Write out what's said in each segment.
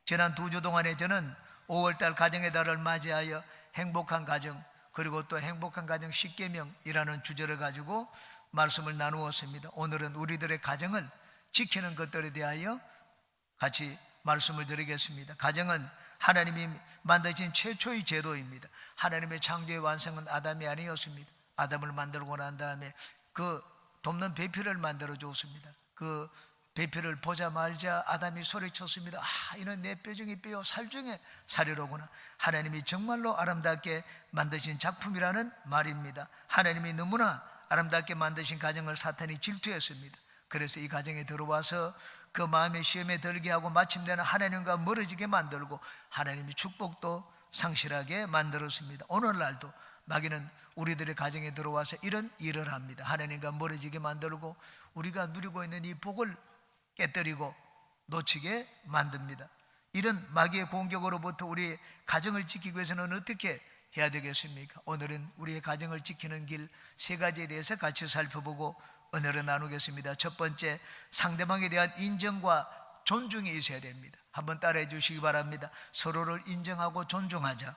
지난 2주 동안에 저는 5월달 가정의 달을 맞이하여 행복한 가정, 그리고 또 행복한 가정 10계명이라는 주제를 가지고 말씀을 나누었습니다. 오늘은 우리들의 가정을 지키는 것들에 대하여 같이 말씀을 드리겠습니다. 가정은 하나님이 만드신 최초의 제도입니다. 하나님의 창조의 완성은 아담이 아니었습니다. 아담을 만들고 난 다음에 그 돕는 배필을 만들어 주었습니다. 그 배필을 보자마자 아담이 소리쳤습니다. 이는 내 뼈 중에 뼈요 살 중에 살이로구나. 하나님이 정말로 아름답게 만드신 작품이라는 말입니다. 하나님이 너무나 아름답게 만드신 가정을 사탄이 질투했습니다. 그래서 이 가정에 들어와서 그 마음의 시험에 들게 하고 마침내는 하나님과 멀어지게 만들고 하나님의 축복도 상실하게 만들었습니다. 오늘날도 마귀는 우리들의 가정에 들어와서 이런 일을 합니다. 하나님과 멀어지게 만들고 우리가 누리고 있는 이 복을 깨뜨리고 놓치게 만듭니다. 이런 마귀의 공격으로부터 우리 가정을 지키기 위해서는 어떻게 해야 되겠습니까? 오늘은 우리의 가정을 지키는 길 3가지에 대해서 같이 살펴보고 은혜를 나누겠습니다. 첫 번째, 상대방에 대한 인정과 존중이 있어야 됩니다. 한번 따라해 주시기 바랍니다. 서로를 인정하고 존중하자.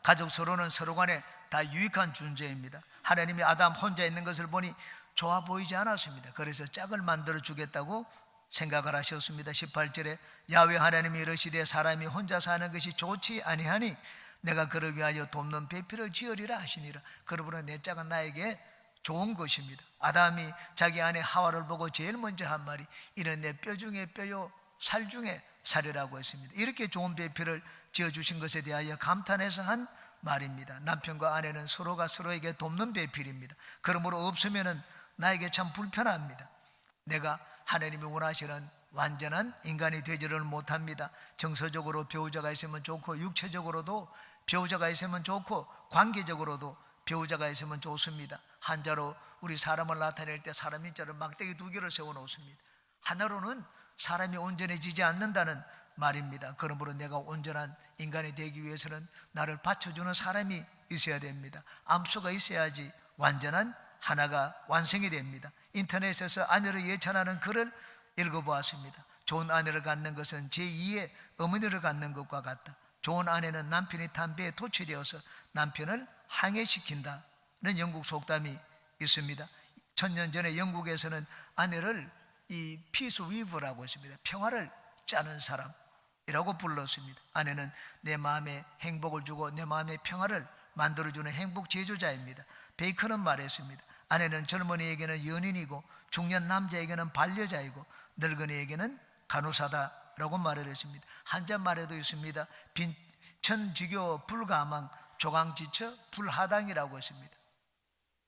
가족 서로는 서로 간에 다 유익한 존재입니다. 하나님이 아담 혼자 있는 것을 보니 좋아 보이지 않았습니다. 그래서 짝을 만들어 주겠다고 생각을 하셨습니다. 18절에 야훼 하나님이 이르시되 사람이 혼자 사는 것이 좋지 아니하니 내가 그를 위하여 돕는 배필을 지으리라 하시니라. 그러므로 내 짝은 나에게 좋은 것입니다. 아담이 자기 아내 하와를 보고 제일 먼저 한 말이 이는 내 뼈 중에 뼈요 살 중에 살이라고 했습니다. 이렇게 좋은 배필을 지어주신 것에 대하여 감탄해서 한 말입니다. 남편과 아내는 서로가 서로에게 돕는 배필입니다. 그러므로 없으면 나에게 참 불편합니다. 내가 하나님이 원하시는 완전한 인간이 되지를 못합니다. 정서적으로 배우자가 있으면 좋고 육체적으로도 배우자가 있으면 좋고 관계적으로도 배우자가 있으면 좋습니다. 한자로 우리 사람을 나타낼 때 사람 인자를 막대기 2개를 세워놓습니다. 하나로는 사람이 온전해지지 않는다는 말입니다. 그러므로 내가 온전한 인간이 되기 위해서는 나를 받쳐주는 사람이 있어야 됩니다. 암수가 있어야지 완전한 하나가 완성이 됩니다. 인터넷에서 아내를 예찬하는 글을 읽어보았습니다. 좋은 아내를 갖는 것은 제2의 어머니를 갖는 것과 같다. 좋은 아내는 남편이 담배에 도취되어서 남편을 항해시킨다는 영국 속담이 있습니다. 1000년 전에 영국에서는 아내를 이 피스 위브라고 했습니다. 평화를 짜는 사람이라고 불렀습니다. 아내는 내 마음에 행복을 주고 내 마음의 평화를 만들어주는 행복 제조자입니다. 베이컨은 말했습니다. 아내는 젊은이에게는 연인이고 중년 남자에게는 반려자이고 늙은이에게는 간호사다라고 말을 했습니다. 한자말에도 있습니다. 빈천지교 불가망 조강지처 불하당이라고 했습니다.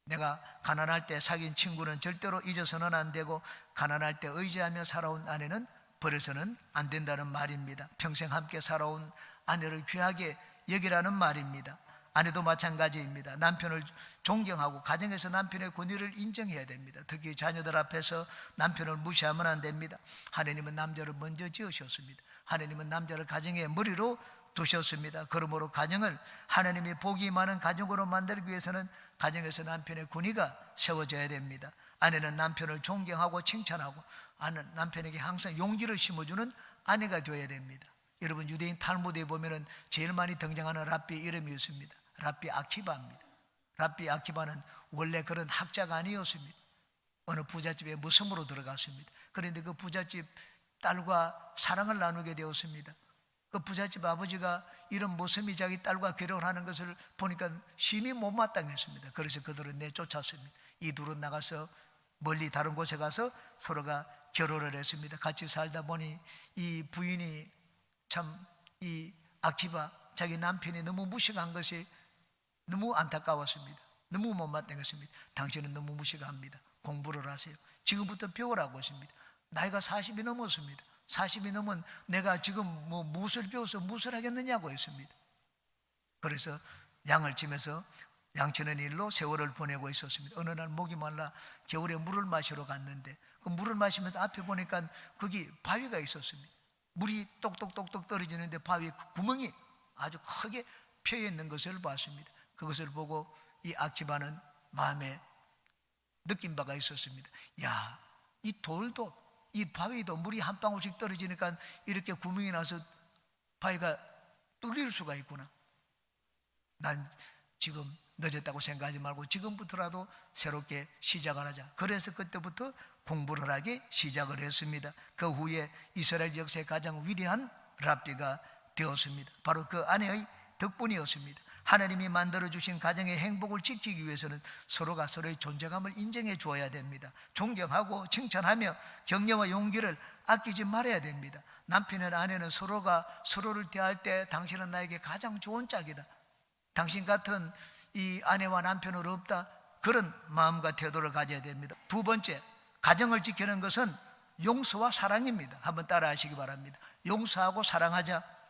내가 가난할 때 사귄 친구는 절대로 잊어서는 안 되고 가난할 때 의지하며 살아온 아내는 버려서는 안 된다는 말입니다. 평생 함께 살아온 아내를 귀하게 여기라는 말입니다. 아내도 마찬가지입니다. 남편을 존경하고 가정에서 남편의 권위를 인정해야 됩니다. 특히 자녀들 앞에서 남편을 무시하면 안 됩니다. 하나님은 남자를 먼저 지으셨습니다. 하나님은 남자를 가정의 머리로 두셨습니다. 그러므로 가정을 하나님의 복이 많은 가정으로 만들기 위해서는 가정에서 남편의 권위가 세워져야 됩니다. 아내는 남편을 존경하고 칭찬하고 남편에게 항상 용기를 심어주는 아내가 되어야 됩니다. 여러분 유대인 탈무드에 보면은 제일 많이 등장하는 랍비 이름이 있습니다. 랍비 아키바입니다. 랍비 아키바는 원래 그런 학자가 아니었습니다. 어느 부잣집에 무섬으로 들어갔습니다. 그런데 그 부잣집 딸과 사랑을 나누게 되었습니다. 그 부잣집 아버지가 이런 모섬이 자기 딸과 결혼을 하는 것을 보니까 심히 못마땅했습니다. 그래서 그들은 내쫓았습니다. 이 둘은 나가서 멀리 다른 곳에 가서 서로가 결혼을 했습니다. 같이 살다 보니 이 부인이 참 이 아키바 자기 남편이 너무 무식한 것이 너무 안타까웠습니다. 너무 못마땅했습니다. 당신은 너무 무식합니다. 공부를 하세요. 지금부터 배우라고 했습니다. 나이가 40이 넘었습니다. 40이 넘은 내가 지금 무엇을 배워서 무엇을 하겠느냐고 했습니다. 그래서 양을 치면서 양치는 일로 세월을 보내고 있었습니다. 어느 날 목이 말라 겨울에 물을 마시러 갔는데 그 물을 마시면서 앞에 보니까 거기 바위가 있었습니다. 물이 똑똑똑똑 떨어지는데 바위 구멍이 아주 크게 펴 있는 것을 봤습니다. 그것을 보고 이 아키바는 마음에 느낀 바가 있었습니다. 야, 이 돌도 이 바위도 물이 한 방울씩 떨어지니까 이렇게 구멍이 나서 바위가 뚫릴 수가 있구나. 난 지금 늦었다고 생각하지 말고 지금부터라도 새롭게 시작을 하자. 그래서 그때부터 공부를 하기 시작을 했습니다. 그 후에 이스라엘 역사의 가장 위대한 랍비가 되었습니다. 바로 그 아내의 덕분이었습니다. 하나님이 만들어주신 가정의 행복을 지키기 위해서는 서로가 서로의 존재감을 인정해 주어야 됩니다. 존경하고 칭찬하며 격려와 용기를 아끼지 말아야 됩니다. 남편이나 아내는 서로가 서로를 대할 때 당신은 나에게 가장 좋은 짝이다, 당신 같은 이 아내와 남편은 없다, 그런 마음과 태도를 가져야 됩니다. 두 번째, 가정을 지키는 것은 용서와 사랑입니다. 한번 따라 하시기 바랍니다. 용서하고 사랑하자.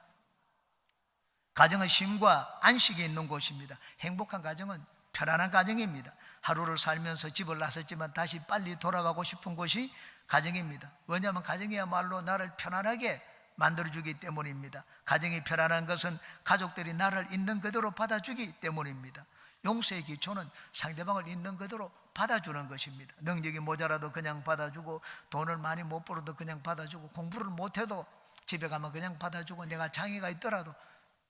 가정은 쉼과 안식이 있는 곳입니다. 행복한 가정은 편안한 가정입니다. 하루를 살면서 집을 나섰지만 다시 빨리 돌아가고 싶은 곳이 가정입니다. 왜냐하면 가정이야말로 나를 편안하게 만들어주기 때문입니다. 가정이 편안한 것은 가족들이 나를 있는 그대로 받아주기 때문입니다. 용서의 기초는 상대방을 있는 그대로 받아주는 것입니다. 능력이 모자라도 그냥 받아주고, 돈을 많이 못 벌어도 그냥 받아주고, 공부를 못해도 집에 가면 그냥 받아주고, 내가 장애가 있더라도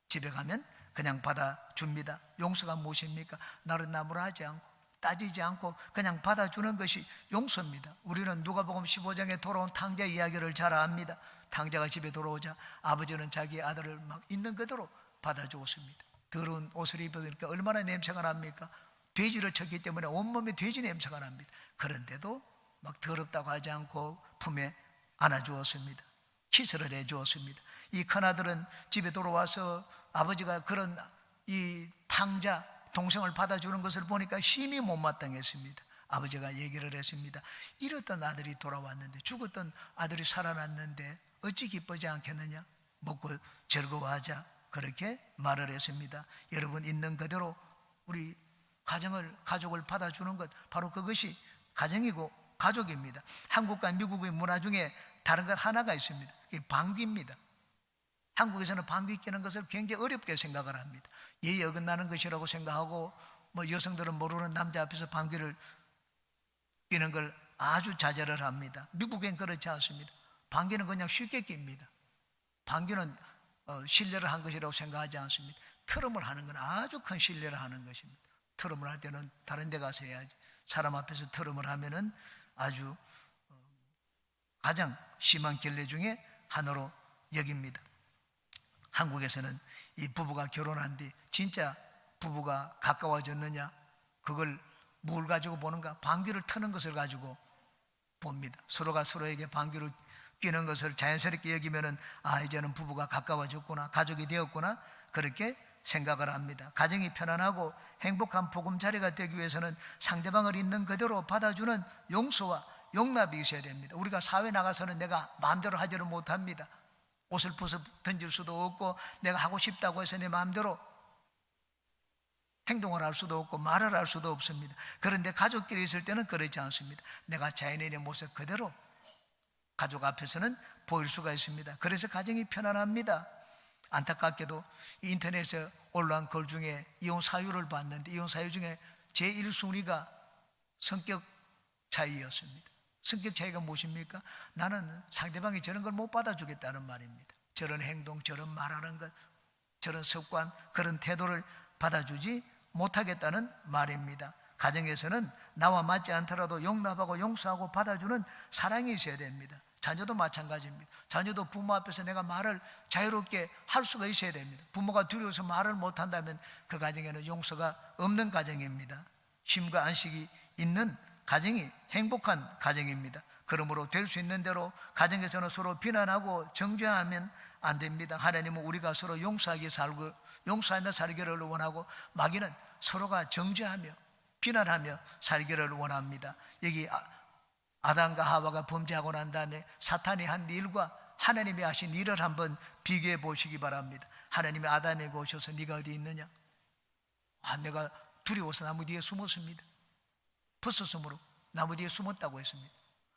집에 가면 그냥 받아줍니다. 용서가 무엇입니까? 나를 나무라 하지 않고 따지지 않고 그냥 받아주는 것이 용서입니다. 우리는 누가복음 15장에 돌아온 탕자 이야기를 잘 압니다. 탕자가 집에 돌아오자 아버지는 자기 아들을 막 있는 그대로 받아주었습니다. 더러운 옷을 입으니까 얼마나 냄새가 납니까? 돼지를 쳤기 때문에 온몸에 돼지 냄새가 납니다. 그런데도 막 더럽다고 하지 않고 품에 안아주었습니다. 키스를 해주었습니다. 이 큰아들은 집에 돌아와서 아버지가 그런 이 탕자 동생을 받아주는 것을 보니까 심히 못마땅했습니다. 아버지가 얘기를 했습니다. 잃었던 아들이 돌아왔는데, 죽었던 아들이 살아났는데 어찌 기쁘지 않겠느냐? 먹고 즐거워하자, 그렇게 말을 했습니다. 여러분, 있는 그대로 우리 가족을 받아주는 것, 바로 그것이 가정이고 가족입니다. 한국과 미국의 문화 중에 다른 것 하나가 있습니다. 이게 방귀입니다. 한국에서는 방귀 뀌는 것을 굉장히 어렵게 생각을 합니다. 예의 어긋나는 것이라고 생각하고, 여성들은 모르는 남자 앞에서 방귀를 뀌는 걸 아주 자제를 합니다. 미국엔 그렇지 않습니다. 방귀는 그냥 쉽게 낍니다. 방귀는 신뢰를 한 것이라고 생각하지 않습니다. 트럼을 하는 건 아주 큰 신뢰를 하는 것입니다. 트럼을 할 때는 다른 데 가서 해야지, 사람 앞에서 트럼을 하면은 아주 가장 심한 결례 중에 하나로 여깁니다. 한국에서는 이 부부가 결혼한 뒤 진짜 부부가 가까워졌느냐, 그걸 뭘 가지고 보는가? 방귀를 트는 것을 가지고 봅니다. 서로가 서로에게 방귀를 뀌는 것을 자연스럽게 여기면은, 이제는 부부가 가까워졌구나, 가족이 되었구나, 그렇게 생각을 합니다. 가정이 편안하고 행복한 보금자리가 되기 위해서는 상대방을 있는 그대로 받아주는 용서와 용납이 있어야 됩니다. 우리가 사회 나가서는 내가 마음대로 하지를 못합니다. 옷을 벗어 던질 수도 없고, 내가 하고 싶다고 해서 내 마음대로 행동을 할 수도 없고 말을 할 수도 없습니다. 그런데 가족끼리 있을 때는 그렇지 않습니다. 내가 자연인의 모습 그대로 가족 앞에서는 보일 수가 있습니다. 그래서 가정이 편안합니다. 안타깝게도 인터넷에 올라온 글 중에 이혼 사유를 봤는데, 이혼 사유 중에 제1순위가 성격 차이였습니다. 성격 차이가 무엇입니까? 나는 상대방이 저런 걸 못 받아주겠다는 말입니다. 저런 행동, 저런 말하는 것, 저런 습관, 그런 태도를 받아주지 못하겠다는 말입니다. 가정에서는 나와 맞지 않더라도 용납하고 용서하고 받아주는 사랑이 있어야 됩니다. 자녀도 마찬가지입니다. 자녀도 부모 앞에서 내가 말을 자유롭게 할 수가 있어야 됩니다. 부모가 두려워서 말을 못한다면 그 가정에는 용서가 없는 가정입니다. 쉼과 안식이 있는 가정이 행복한 가정입니다. 그러므로 될 수 있는 대로 가정에서는 서로 비난하고 정죄하면 안 됩니다. 하나님은 우리가 서로 용서하며 살기를 원하고, 마귀는 서로가 정죄하며 비난하며 살기를 원합니다. 여기 아담과 하와가 범죄하고 난 다음에 사탄이 한 일과 하나님이 하신 일을 한번 비교해 보시기 바랍니다. 하나님이 아담에게 오셔서 네가 어디 있느냐? 내가 두려워서 나무 뒤에 숨었습니다. 벗었으므로 나무 뒤에 숨었다고 했습니다.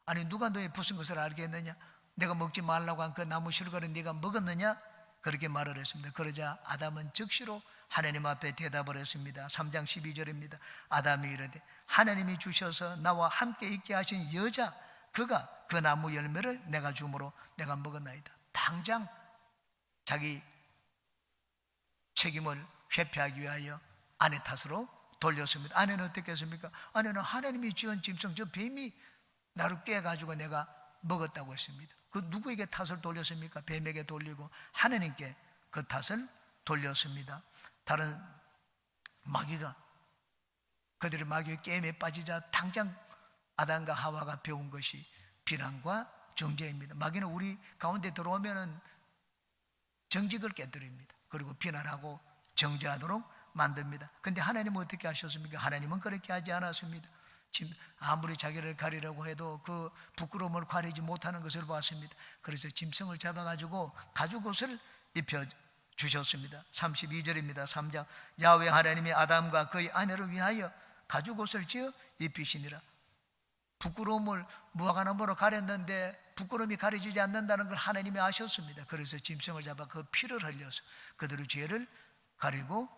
아니, 누가 너의 벗은 것을 알겠느냐? 내가 먹지 말라고 한 그 나무 실과를 네가 먹었느냐? 그렇게 말을 했습니다. 그러자 아담은 즉시로 하나님 앞에 대답을 했습니다. 3장 12절입니다. 아담이 이르되 하나님이 주셔서 나와 함께 있게 하신 여자, 그가 그 나무 열매를 내가 주므로 내가 먹었나이다. 당장 자기 책임을 회피하기 위하여 아내 탓으로 돌렸습니다. 아내는 어떻게 했습니까? 아내는 하나님이 지은 짐승 저 뱀이 나를 깨가지고 내가 먹었다고 했습니다. 그 누구에게 탓을 돌렸습니까? 뱀에게 돌리고 하나님께 그 탓을 돌렸습니다. 다른 마귀가 그들의 마귀의 게임에 빠지자 당장 아담과 하와가 배운 것이 비난과 정죄입니다. 마귀는 우리 가운데 들어오면은 정직을 깨뜨립니다. 그리고 비난하고 정죄하도록 만듭니다. 그런데 하나님은 어떻게 하셨습니까? 하나님은 그렇게 하지 않았습니다. 아무리 자기를 가리려고 해도 그 부끄러움을 가리지 못하는 것을 봤습니다. 그래서 짐승을 잡아가지고 가죽옷을 입혀주셨습니다. 32절입니다. 3장 야훼 하나님이 아담과 그의 아내를 위하여 가죽옷을 지어 입히시니라. 부끄러움을 무화과나무로 가렸는데 부끄러움이 가려지지 않는다는 걸 하나님이 아셨습니다. 그래서 짐승을 잡아 그 피를 흘려서 그들의 죄를 가리고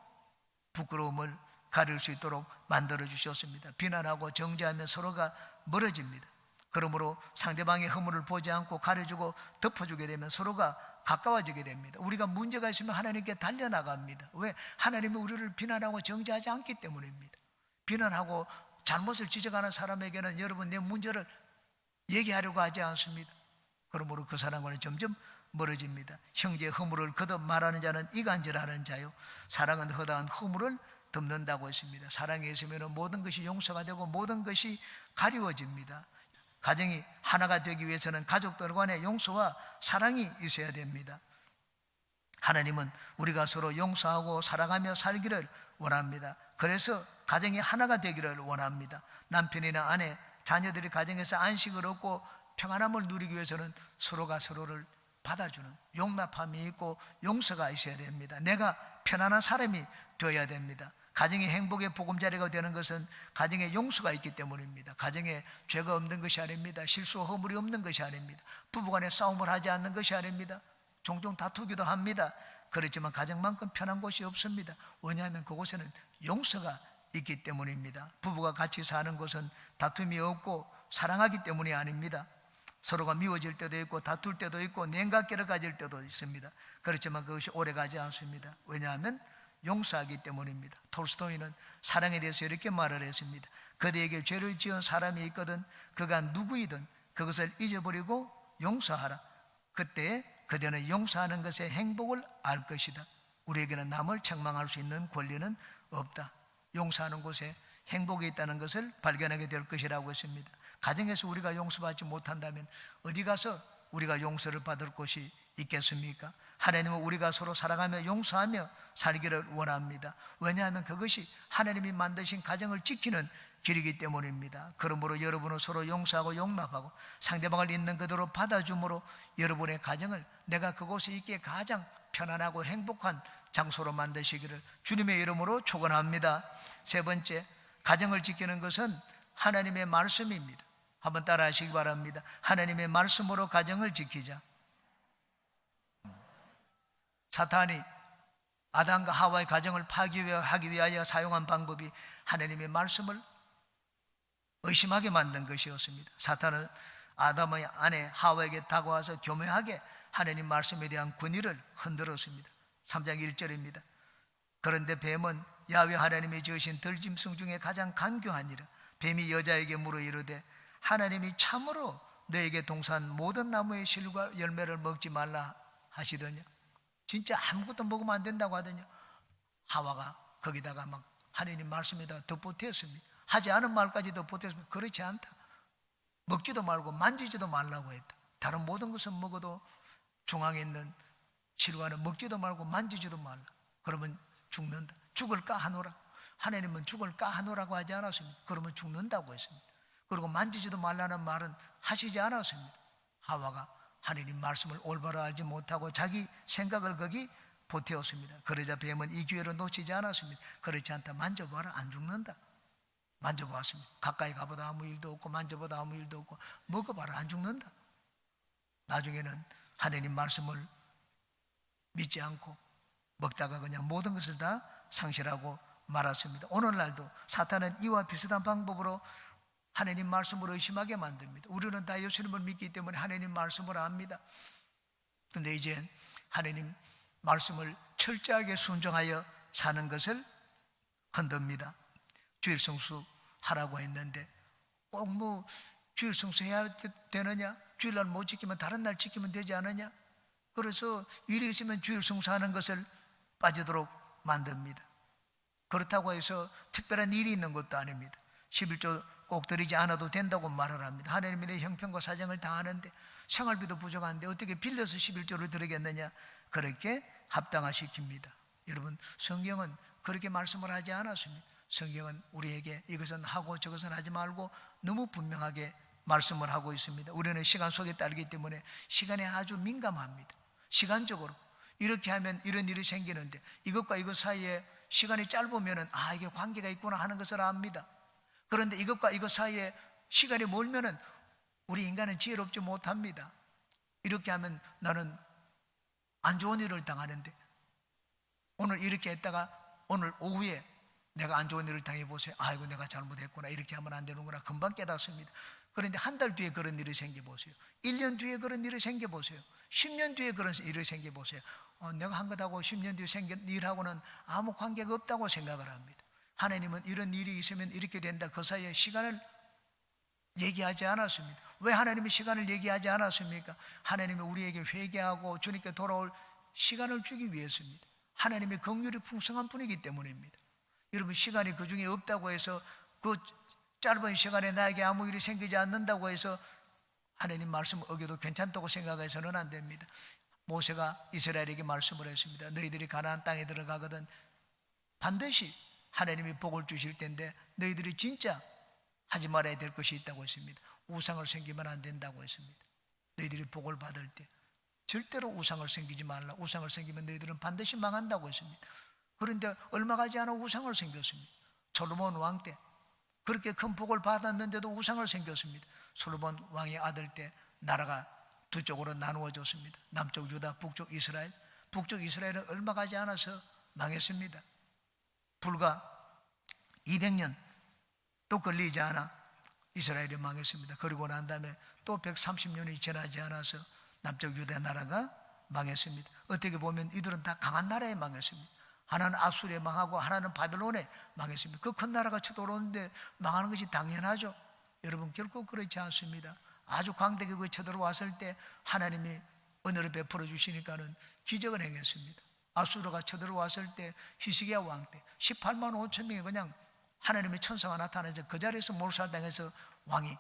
부끄러움을 가릴 수 있도록 만들어 주셨습니다. 비난하고 정죄하면 서로가 멀어집니다. 그러므로 상대방의 허물을 보지 않고 가려주고 덮어주게 되면 서로가 가까워지게 됩니다. 우리가 문제가 있으면 하나님께 달려나갑니다. 왜? 하나님이 우리를 비난하고 정죄하지 않기 때문입니다. 비난하고 잘못을 지적하는 사람에게는 여러분 내 문제를 얘기하려고 하지 않습니다. 그러므로 그 사람과는 점점 멀어집니다. 형제의 허물을 거듭 말하는 자는 이간질하는 자요 사랑은 허다한 허물을 덮는다고 했습니다. 사랑이 있으면 모든 것이 용서가 되고 모든 것이 가리워집니다. 가정이 하나가 되기 위해서는 가족들 간의 용서와 사랑이 있어야 됩니다. 하나님은 우리가 서로 용서하고 사랑하며 살기를 원합니다. 그래서 가정이 하나가 되기를 원합니다. 남편이나 아내, 자녀들이 가정에서 안식을 얻고 평안함을 누리기 위해서는 서로가 서로를 받아주는 용납함이 있고 용서가 있어야 됩니다. 내가 편안한 사람이 되어야 됩니다. 가정이 행복의 보금자리가 되는 것은 가정에 용서가 있기 때문입니다. 가정에 죄가 없는 것이 아닙니다. 실수 허물이 없는 것이 아닙니다. 부부간에 싸움을 하지 않는 것이 아닙니다. 종종 다투기도 합니다. 그렇지만 가정만큼 편한 곳이 없습니다. 왜냐하면 그곳에는 용서가 있기 때문입니다. 부부가 같이 사는 곳은 다툼이 없고 사랑하기 때문이 아닙니다. 서로가 미워질 때도 있고 다툴 때도 있고 냉각기를 가질 때도 있습니다. 그렇지만 그것이 오래가지 않습니다. 왜냐하면 용서하기 때문입니다. 톨스토이는 사랑에 대해서 이렇게 말을 했습니다. 그대에게 죄를 지은 사람이 있거든 그가 누구이든 그것을 잊어버리고 용서하라. 그때 그대는 용서하는 것의 행복을 알 것이다. 우리에게는 남을 책망할 수 있는 권리는 없다. 용서하는 곳에 행복이 있다는 것을 발견하게 될 것이라고 했습니다. 가정에서 우리가 용서받지 못한다면 어디 가서 우리가 용서를 받을 곳이 있겠습니까? 하나님은 우리가 서로 사랑하며 용서하며 살기를 원합니다. 왜냐하면 그것이 하나님이 만드신 가정을 지키는 길이기 때문입니다. 그러므로 여러분은 서로 용서하고 용납하고 상대방을 있는 그대로 받아줌으로 여러분의 가정을 내가 그곳에 있기에 가장 편안하고 행복한 장소로 만드시기를 주님의 이름으로 축원합니다. 세 번째, 가정을 지키는 것은 하나님의 말씀입니다. 한번 따라 하시기 바랍니다. 하나님의 말씀으로 가정을 지키자. 사탄이 아담과 하와의 가정을 파괴하기 위하여 사용한 방법이 하나님의 말씀을 의심하게 만든 것이었습니다. 사탄은 아담의 아내 하와에게 다가와서 교묘하게 하나님 말씀에 대한 권위를 흔들었습니다. 3장 1절입니다. 그런데 뱀은 야훼 하나님이 지으신 들짐승 중에 가장 간교하니라. 뱀이 여자에게 물어 이르되 하나님이 참으로 너에게 동산 모든 나무의 실과 열매를 먹지 말라 하시더냐. 진짜 아무것도 먹으면 안 된다고 하더냐. 하와가 거기다가 막 하나님 말씀에다 덧보태었습니다. 하지 않은 말까지 덧보태었습니다. 그렇지 않다. 먹지도 말고 만지지도 말라고 했다. 다른 모든 것은 먹어도 중앙에 있는 실과는 먹지도 말고 만지지도 말라. 그러면 죽는다. 죽을까 하노라. 하나님은 죽을까 하노라고 하지 않았습니다. 그러면 죽는다고 했습니다. 그리고 만지지도 말라는 말은 하시지 않았습니다. 하와가 하나님 말씀을 올바로 알지 못하고 자기 생각을 거기 보태었습니다. 그러자 뱀은 이 기회를 놓치지 않았습니다. 그렇지 않다. 만져봐라. 안 죽는다. 만져봤습니다. 가까이 가보다 아무 일도 없고 만져보다 아무 일도 없고 먹어봐라. 안 죽는다. 나중에는 하나님 말씀을 믿지 않고 먹다가 그냥 모든 것을 다 상실하고 말았습니다. 오늘날도 사탄은 이와 비슷한 방법으로 하나님 말씀을 의심하게 만듭니다. 우리는 다 예수님을 믿기 때문에 하나님 말씀을 압니다. 그런데 이제 하나님 말씀을 철저하게 순종하여 사는 것을 흔듭니다. 주일 성수 하라고 했는데 꼭 뭐 주일 성수 해야 되느냐? 주일날 못 지키면 다른 날 지키면 되지 않느냐? 그래서 일이 있으면 주일 성수하는 것을 빠지도록 만듭니다. 그렇다고 해서 특별한 일이 있는 것도 아닙니다. 11조 꼭 드리지 않아도 된다고 말을 합니다. 하나님이 내 형편과 사정을 다 아는데 생활비도 부족한데 어떻게 빌려서 11조를 드리겠느냐? 그렇게 합당화시킵니다. 여러분, 성경은 그렇게 말씀을 하지 않았습니다. 성경은 우리에게 이것은 하고 저것은 하지 말고 너무 분명하게 말씀을 하고 있습니다. 우리는 시간 속에 따르기 때문에 시간에 아주 민감합니다. 시간적으로 이렇게 하면 이런 일이 생기는데 이것과 이것 사이에 시간이 짧으면 이게 관계가 있구나 하는 것을 압니다. 그런데 이것과 이것 사이에 시간이 멀면 우리 인간은 지혜롭지 못합니다. 이렇게 하면 나는 안 좋은 일을 당하는데 오늘 이렇게 했다가 오늘 오후에 내가 안 좋은 일을 당해보세요. 아이고 내가 잘못했구나. 이렇게 하면 안 되는구나. 금방 깨닫습니다. 그런데 한 달 뒤에 그런 일이 생겨보세요. 1년 뒤에 그런 일이 생겨보세요. 10년 뒤에 그런 일이 생겨보세요. 내가 한 것하고 10년 뒤에 생긴 일하고는 아무 관계가 없다고 생각을 합니다. 하나님은 이런 일이 있으면 이렇게 된다. 그 사이에 시간을 얘기하지 않았습니다. 왜 하나님이 시간을 얘기하지 않았습니까? 하나님이 우리에게 회개하고 주님께 돌아올 시간을 주기 위해서입니다. 하나님의 긍휼이 풍성한 분이기 때문입니다. 여러분, 시간이 그 중에 없다고 해서 그 짧은 시간에 나에게 아무 일이 생기지 않는다고 해서 하나님 말씀을 어겨도 괜찮다고 생각해서는 안 됩니다. 모세가 이스라엘에게 말씀을 했습니다. 너희들이 가나안 땅에 들어가거든 반드시 하나님이 복을 주실 텐데 너희들이 진짜 하지 말아야 될 것이 있다고 했습니다. 우상을 섬기면 안 된다고 했습니다. 너희들이 복을 받을 때 절대로 우상을 섬기지 말라. 우상을 섬기면 너희들은 반드시 망한다고 했습니다. 그런데 얼마 가지 않아 우상을 섬겼습니다. 솔로몬 왕 때 그렇게 큰 복을 받았는데도 우상을 섬겼습니다. 솔로몬 왕의 아들 때 나라가 두 쪽으로 나누어졌습니다. 남쪽 유다, 북쪽 이스라엘. 북쪽 이스라엘은 얼마 가지 않아서 망했습니다. 불과 200년 또 걸리지 않아 이스라엘이 망했습니다. 그리고 난 다음에 또 130년이 지나지 않아서 남쪽 유다 나라가 망했습니다. 어떻게 보면 이들은 다 강한 나라에 망했습니다. 하나는 아수르에 망하고 하나는 바벨론에 망했습니다. 그 큰 나라가 쳐들어오는데 망하는 것이 당연하죠. 여러분, 결코 그렇지 않습니다. 아주 강대국이 쳐들어왔을 때 하나님이 은혜를 베풀어 주시니까는 기적을 행했습니다. 아수르가 쳐들어왔을 때 히스기야 왕 때 18만 5천 명이 그냥 하나님의 천사가 나타나서 그 자리에서 몰살당해서 왕이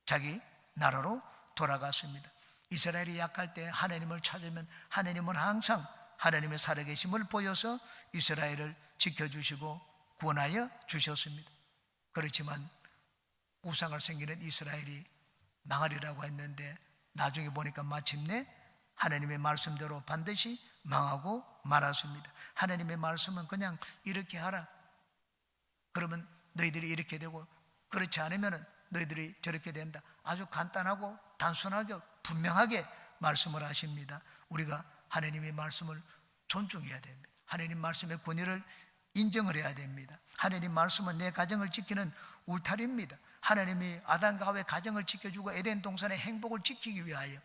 자기 나라로 돌아갔습니다. 이스라엘이 약할 때 하나님을 찾으면 하나님은 항상 하나님의 살아계심을 보여서 이스라엘을 지켜주시고 구원하여 주셨습니다. 그렇지만 우상을 섬기는 이스라엘이 망하리라고 했는데 나중에 보니까 마침내 하나님의 말씀대로 반드시 망하고 말았습니다. 하나님의 말씀은 그냥 이렇게 하라. 그러면 너희들이 이렇게 되고 그렇지 않으면 너희들이 저렇게 된다. 아주 간단하고 단순하게 분명하게 말씀을 하십니다. 우리가 하나님의 말씀을 존중해야 됩니다. 하나님 말씀의 권위를 인정을 해야 됩니다. 하나님 말씀은 내 가정을 지키는 울타리입니다. 하나님이 아담과 하와의 가정을 지켜주고 에덴 동산의 행복을 지키기 위하여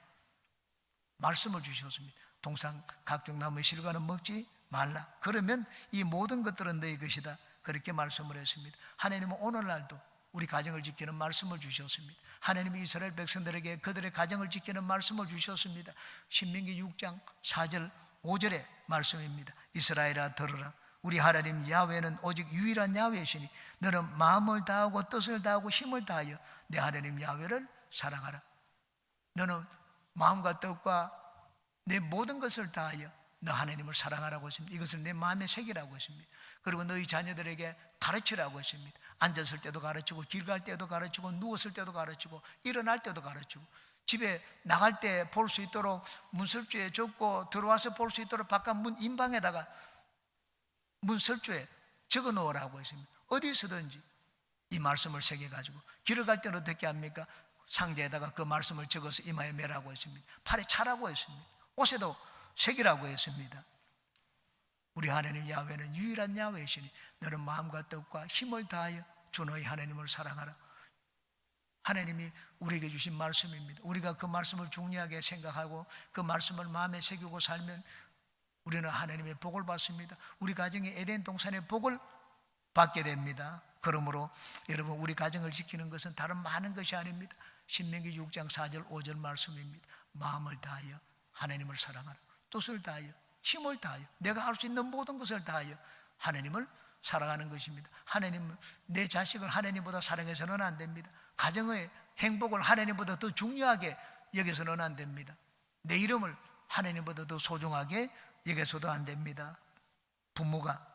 말씀을 주셨습니다. 동산 각종 나무의 실과는 먹지 말라. 그러면 이 모든 것들은 너희 것이다. 그렇게 말씀을 했습니다. 하나님은 오늘날도 우리 가정을 지키는 말씀을 주셨습니다. 하나님이 이스라엘 백성들에게 그들의 가정을 지키는 말씀을 주셨습니다. 신명기 6장 4절 5절의 말씀입니다. 이스라엘아 들으라. 우리 하나님 야훼는 오직 유일한 야훼시니 너는 마음을 다하고 뜻을 다하고 힘을 다하여 내 하나님 야훼를 사랑하라. 너는 마음과 뜻과 내 모든 것을 다하여 너 하나님을 사랑하라고 했습니다. 이것을 내 마음에 새기라고 했습니다. 그리고 너희 자녀들에게 가르치라고 했습니다. 앉았을 때도 가르치고 길 갈 때도 가르치고 누웠을 때도 가르치고 일어날 때도 가르치고 집에 나갈 때 볼 수 있도록 문설주에 적고 들어와서 볼 수 있도록 바깥 문 인방에다가 문설주에 적어 놓으라고 했습니다. 어디서든지 이 말씀을 새겨가지고 길을 갈 때는 어떻게 합니까? 상자에다가 그 말씀을 적어서 이마에 매라고 했습니다. 팔에 차라고 했습니다. 옷에도 새기라고 했습니다. 우리 하나님 야훼는 유일한 야훼시니 너는 마음과 뜻과 힘을 다하여 주 너희 하나님을 사랑하라. 하나님이 우리에게 주신 말씀입니다. 우리가 그 말씀을 중요하게 생각하고 그 말씀을 마음에 새기고 살면 우리는 하나님의 복을 받습니다. 우리 가정이 에덴 동산의 복을 받게 됩니다. 그러므로 여러분, 우리 가정을 지키는 것은 다른 많은 것이 아닙니다. 신명기 6장 4절 5절 말씀입니다. 마음을 다하여 하나님을 사랑하라. 뜻을 다하여, 힘을 다하여, 내가 할 수 있는 모든 것을 다하여 하나님을 사랑하는 것입니다. 하나님은, 내 자식을 하나님보다 사랑해서는 안 됩니다. 가정의 행복을 하나님보다 더 중요하게 여겨서는 안 됩니다. 내 이름을 하나님보다 더 소중하게 여겨서도 안 됩니다. 부모가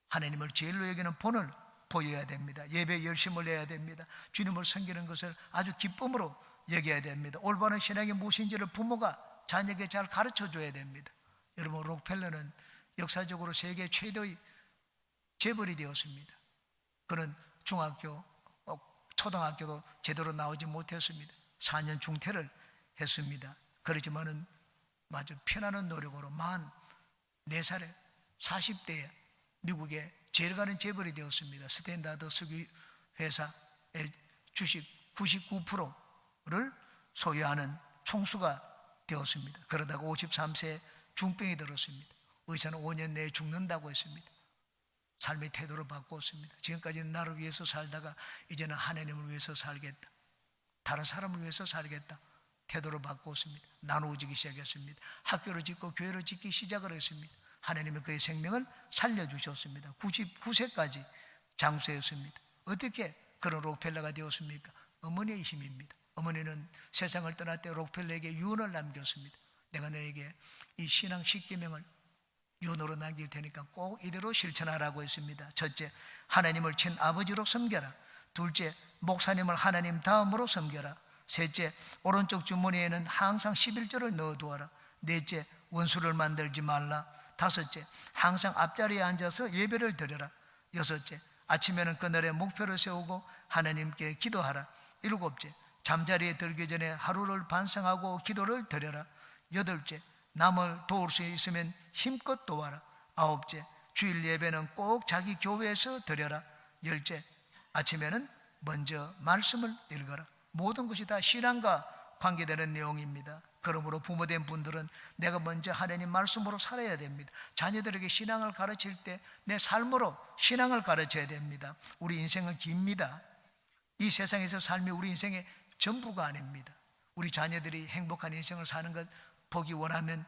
하나님을 제일로 여기는 본을 보여야 됩니다. 예배에 열심을 내야 됩니다. 주님을 섬기는 것을 아주 기쁨으로 여겨야 됩니다. 올바른 신앙이 무엇인지를 부모가 자녀에게 잘 가르쳐 줘야 됩니다. 여러분, 록펠러는 역사적으로 세계 최대의 재벌이 되었습니다. 그는 중학교, 초등학교도 제대로 나오지 못했습니다. 4년 중퇴를 했습니다. 그렇지만은 아주 피나는 노력으로 44살에 40대에 미국의 제일 가는 재벌이 되었습니다. 스탠다드 석유 회사의 주식 99%를 소유하는 총수가 되었습니다. 그러다가 53세에 중병이 들었습니다. 의사는 5년 내에 죽는다고 했습니다. 삶의 태도를 바꿨습니다. 지금까지는 나를 위해서 살다가 이제는 하나님을 위해서 살겠다, 다른 사람을 위해서 살겠다, 태도를 바꿨습니다. 나누어지기 시작했습니다. 학교를 짓고 교회를 짓기 시작을 했습니다. 하나님은 그의 생명을 살려주셨습니다. 99세까지 장수했습니다. 어떻게 그런 록펠러가 되었습니까? 어머니의 힘입니다. 어머니는 세상을 떠날 때 록펠러에게 유언을 남겼습니다. 내가 너에게 이 신앙 10계명을 유언으로 남길 테니까 꼭 이대로 실천하라고 했습니다. 첫째, 하나님을 친아버지로 섬겨라. 둘째, 목사님을 하나님 다음으로 섬겨라. 셋째, 오른쪽 주머니에는 항상 11조를 넣어두어라. 넷째, 원수를 만들지 말라. 다섯째, 항상 앞자리에 앉아서 예배를 드려라. 여섯째, 아침에는 그날의 목표를 세우고 하나님께 기도하라. 일곱째, 잠자리에 들기 전에 하루를 반성하고 기도를 드려라. 여덟째, 남을 도울 수 있으면 힘껏 도와라. 아홉째, 주일 예배는 꼭 자기 교회에서 드려라. 열째, 아침에는 먼저 말씀을 읽어라. 모든 것이 다 신앙과 관계되는 내용입니다. 그러므로 부모된 분들은 내가 먼저 하나님 말씀으로 살아야 됩니다. 자녀들에게 신앙을 가르칠 때 내 삶으로 신앙을 가르쳐야 됩니다. 우리 인생은 깁니다. 이 세상에서 삶이 우리 인생의 전부가 아닙니다. 우리 자녀들이 행복한 인생을 사는 것 보기 원하면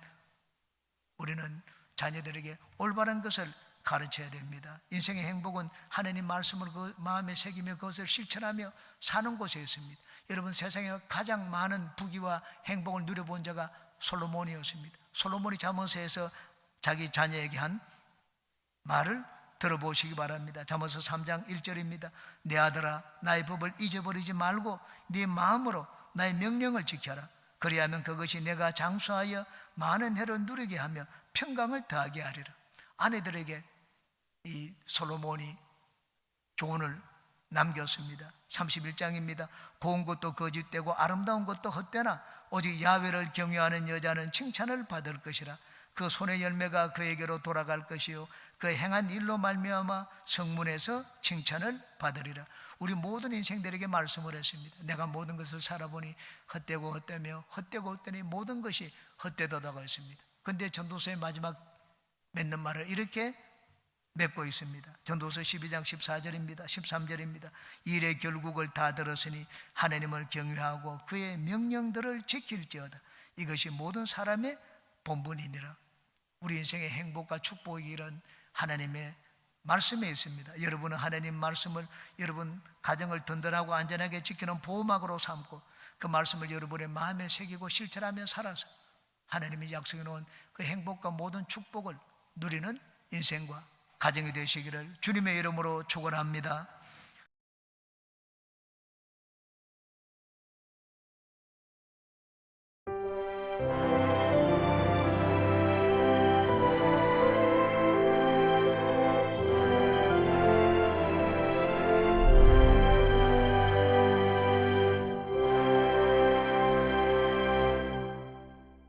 우리는 자녀들에게 올바른 것을 가르쳐야 됩니다. 인생의 행복은 하나님 말씀을 그 마음에 새기며 그것을 실천하며 사는 곳에 있습니다. 여러분, 세상에 가장 많은 부귀와 행복을 누려본 자가 솔로몬이었습니다. 솔로몬이 잠언서에서 자기 자녀에게 한 말을 들어보시기 바랍니다. 잠언서 3장 1절입니다. 내 아들아, 나의 법을 잊어버리지 말고 네 마음으로 나의 명령을 지켜라. 그리하면 그것이 내가 장수하여 많은 해를 누리게 하며 평강을 더하게 하리라. 아내들에게 이 솔로몬이 교훈을 남겼습니다. 31장입니다. 고운 것도 거짓되고 아름다운 것도 헛되나 오직 야훼를 경외하는 여자는 칭찬을 받을 것이라. 그 손의 열매가 그에게로 돌아갈 것이요 그 행한 일로 말미암아 성문에서 칭찬을 받으리라. 우리 모든 인생들에게 말씀을 했습니다. 내가 모든 것을 살아보니 헛되고 헛되며 헛되고 헛되니 모든 것이 헛되도다고 했습니다. 그런데 전도서의 마지막 맺는 말을 이렇게 맺고 있습니다. 전도서 12장 14절입니다. 13절입니다. 일의 결국을 다 들었으니 하나님을 경외하고 그의 명령들을 지킬지어다. 이것이 모든 사람의 본분이니라. 우리 인생의 행복과 축복이 이런 하나님의 말씀에 있습니다. 여러분은 하나님 말씀을 여러분 가정을 든든하고 안전하게 지키는 보호막으로 삼고 그 말씀을 여러분의 마음에 새기고 실천하며 살아서 하나님이 약속해 놓은 그 행복과 모든 축복을 누리는 인생과 가정이 되시기를 주님의 이름으로 축원합니다.